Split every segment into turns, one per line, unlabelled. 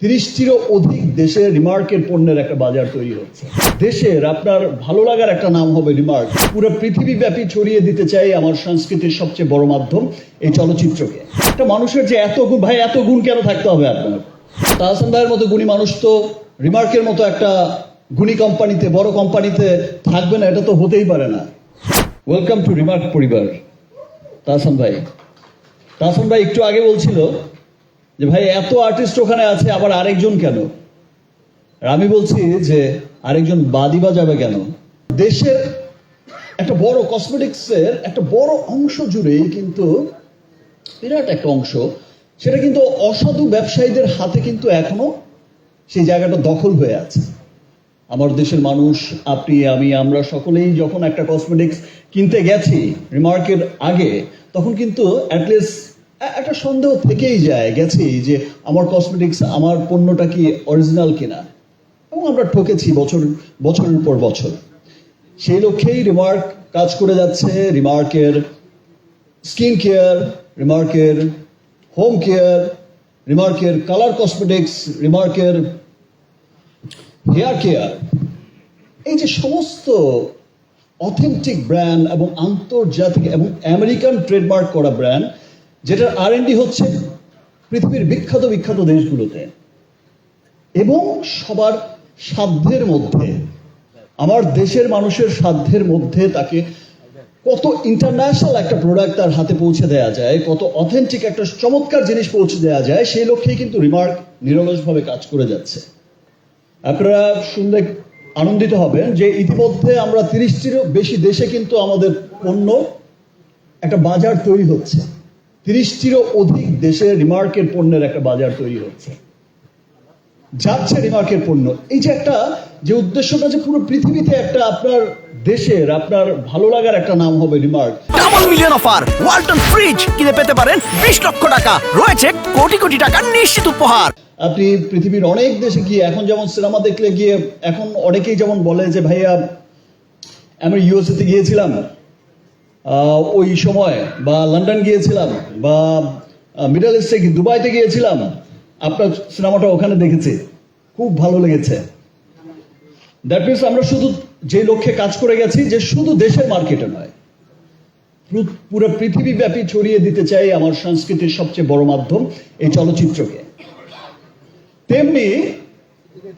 30টিরও অধিক দেশে রিমার্কের পণ্যের একটা বাজার তৈরি হচ্ছে। দেশের আপনার ভালো লাগার একটা নাম হবে রিমার্ক। পুরো পৃথিবীব্যাপী ছড়িয়ে দিতে চাই আমার সংস্কৃতির সবচেয়ে বড় মাধ্যম এই চলচ্চিত্রকে। একটা মানুষের যে এত গুণ, ভাই এত গুণ কেন থাকতে হবে আপনার? তাহসান ভাইয়ের মতো গুণী মানুষ তো রিমার্কের মতো একটা গুণী কোম্পানিতে, বড় কোম্পানিতে থাকবে না, এটা তো হতেই পারে না। ওয়েলকাম টু রিমার্ক পরিবার। তাহসান ভাই একটু আগে বলছিল যে ভাই এত আর্টিস্ট ওখানে আছে, আবার আরেকজন কেন? আর আমি বলছি যে আরেকজন বাদই বা যাবে কেন? দেশের একটা বড় কসমেটিক্সের একটা বড় অংশ জুড়েই কিন্তু, বিরাট একটা অংশ, সেটা কিন্তু অসাধু ব্যবসায়ীদের হাতে কিন্তু এখনো সেই জায়গাটা দখল হয়ে আছে। আমার দেশের মানুষ, আপনি, আমি, আমরা সকলেই যখন একটা কসমেটিক্স কিনতে গেছি রিমার্কের আগে, তখন কিন্তু অ্যাটলিস্ট একটা সন্দেহ থেকেই গেছি যে আমার কসমেটিক্স, আমার পণ্যটা কি অরিজিনাল কিনা, এবং আমরা ঠকেছি বছরের পর বছর। সেই লক্ষ্যেই রিমার্ক কাজ করে যাচ্ছে। রিমার্কের স্কিন কেয়ার, রিমার্কের হোম কেয়ার, রিমার্কের কালার কসমেটিক্স, রিমার্কের হেয়ার কেয়ার, এই যে সমস্ত অথেন্টিক ব্র্যান্ড এবং আন্তর্জাতিক এবং আমেরিকান ট্রেডমার্ক করা ব্র্যান্ড, যেটার R&D হচ্ছে পৃথিবীর বিখ্যাত দেশগুলোতে, এবং সবার সাধ্যের মধ্যে, আমার দেশের মানুষের সাধ্যের মধ্যে তাকে কত ইন্টারন্যাশনাল একটা প্রোডাক্ট তার হাতে পৌঁছে দেওয়া যায়, কত অথেন্টিক একটা চমৎকার জিনিস পৌঁছে দেওয়া যায়, সেই লক্ষ্যেই কিন্তু রিমার্ক নিরলসভাবে কাজ করে যাচ্ছে। আপনারা শুনলে আনন্দিত হবেন যে ইতিমধ্যে আমরা 30টিরও বেশি দেশে কিন্তু আমাদের পণ্য একটা বাজার তৈরি হচ্ছে। 30টিরও অধিক দেশে রিমার্কের পণ্যের একটা বাজার তৈরি হচ্ছে, যাচ্ছে রিমার্কের পণ্য। এই যে একটা যে উদ্দেশ্যটা, যে পুরো পৃথিবীতে একটা আপনার দেশের আপনার ভালো লাগার একটা নাম হবে remark.
Double million offer, Walton fridge কিনে পেতে পারেন 20 লক্ষ টাকা, রয়েছে কোটি কোটি টাকার নিশ্চিত উপহার।
আপনি পৃথিবীর অনেক দেশে গিয়ে, এখন যেমন সিনেমা দেখলে গিয়ে এখন অনেকেই যেমন বলে যে ভাইয়া আমি USA তে গিয়েছিলাম ওই সময়, বা লন্ডন গিয়েছিলাম, বা মিডল ইস্টে দুবাইতে গিয়েছিলাম, আপনার সিনেমাটা ওখানে দেখেছি, খুব ভালো লেগেছে। দ্যাট মিনস আমরা শুধু যে লক্ষ্যে কাজ করে গেছি যে শুধু দেশের মার্কেটে নয়, পুরো পৃথিবীব্যাপী ছড়িয়ে দিতে চাই আমার সংস্কৃতির সবচেয়ে বড় মাধ্যম এই চলচ্চিত্রকে। তেমনি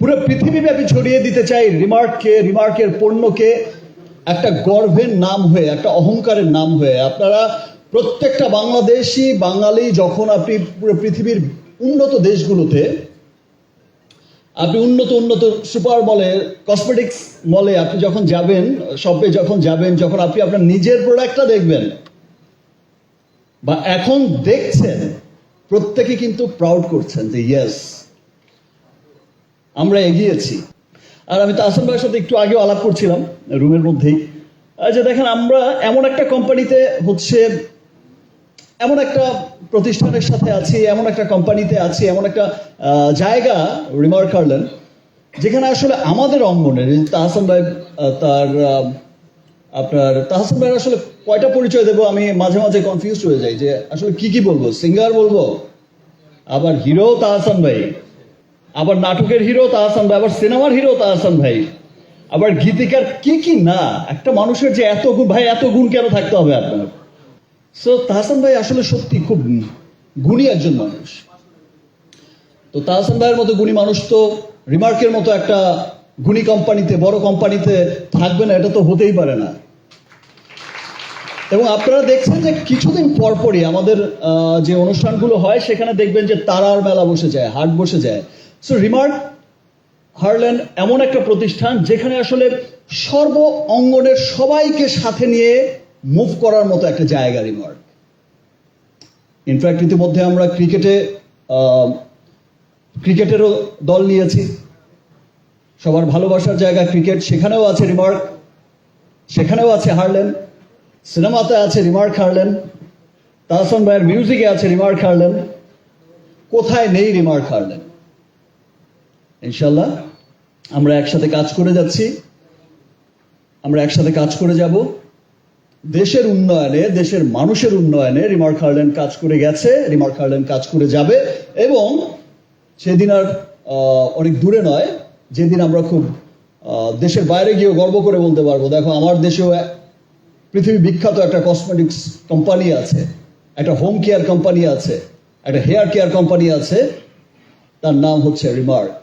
পুরো পৃথিবীব্যাপী ছড়িয়ে দিতে চাই রিমার্ককে, রিমার্কের পণ্যকে একটা গর্বের নাম হয়ে, একটা অহংকারের নাম হয়ে। আপনারা প্রত্যেকটা বাংলাদেশি বাঙালি যখন আপনি পুরো পৃথিবীর উন্নত দেশগুলোতে, আপনি উন্নত সুপার মলে, কসমেটিক্স মলে আপনি যখন যাবেন, শপে যখন যাবেন, যখন আপনি আপনার নিজের প্রোডাক্টটা দেখবেন বা এখন দেখছেন, প্রত্যেকে কিন্তু প্রাউড করছেন যে ইয়েস, আমরা এগিয়েছি। আর আমি তাহসান ভাইয়ের সাথে একটু আগেও আলাপ করছিলাম রুমের মধ্যেই, যে দেখেন আমরা এমন একটা কোম্পানিতে হচ্ছে, এমন একটা প্রতিষ্ঠানের সাথে আছি, এমন একটা কোম্পানিতে আছি, এমন একটা জায়গা রিমার্ক হারল্যান, যেখানে আসলে আমাদের অঙ্গনের তাহসান ভাই, তাহসান ভাইয়ের আসলে কয়টা পরিচয় দেবো আমি মাঝে মাঝে কনফিউজ হয়ে যাই যে আসলে কি বলবো। সিঙ্গার বলবো, আবার হিরো তাহসান ভাই, আবার নাটকের হিরো তাহসান ভাই, আবার সিনেমার হিরো তাহসান ভাই, আবার গীতিকার, কি না। একটা মানুষের যে এত গুণ, ভাই এত গুণ কেন থাকতে হবে আপনার? সো তাহসান ভাই আসলে সত্যি খুব গুণী একজন মানুষ। তো তাহসান ভাইয়ের মতো গুণী মানুষ তো রিমার্কের মতো একটা গুণী কোম্পানিতে, বড় কোম্পানিতে থাকবে না, এটা তো হতেই পারে না। এবং আপনারা দেখছেন যে কিছুদিন পরপরই আমাদের যে অনুষ্ঠানগুলো হয়, সেখানে দেখবেন যে তারার মেলা বসে যায়, হাট বসে যায়। সো রিমার্ক হারল্যান এমন একটা প্রতিষ্ঠান যেখানে আসলে সর্ব অঙ্গনের সবাইকে সাথে নিয়ে মুভ করার মতো একটা জায়গা রিমার্ক। ইনফ্যাক্ট ইতিমধ্যে আমরা ক্রিকেটেরও দল নিয়েছি, সবার ভালোবাসার জায়গা ক্রিকেট, সেখানেও আছে রিমার্ক, সেখানেও আছে হারল্যান। সিনেমাতে আছে রিমার্ক হারল্যান, তাহসান ভাইয়ের মিউজিকে আছে রিমার্ক হারল্যান, কোথায় নেই রিমার্ক হারল্যান? ইনশাল্লাহ আমরা একসাথে কাজ করে যাচ্ছি, আমরা একসাথে কাজ করে যাব। দেশের উন্নয়নে, দেশের মানুষের উন্নয়নে রিমার্ক হারল্যান কাজ করে গেছে, রিমার্ক হারল্যান কাজ করে যাবে, এবং সেদিন আর অনেক দূরে নয়, যেদিন আমরা খুব দেশের বাইরে গিয়েও গর্ব করে বলতে পারবো, দেখো আমার দেশেও পৃথিবী বিখ্যাত একটা কসমেটিক্স কোম্পানি আছে, একটা হোম কেয়ার কোম্পানি আছে, একটা হেয়ার কেয়ার কোম্পানি আছে, তার নাম হচ্ছে রিমার্ক।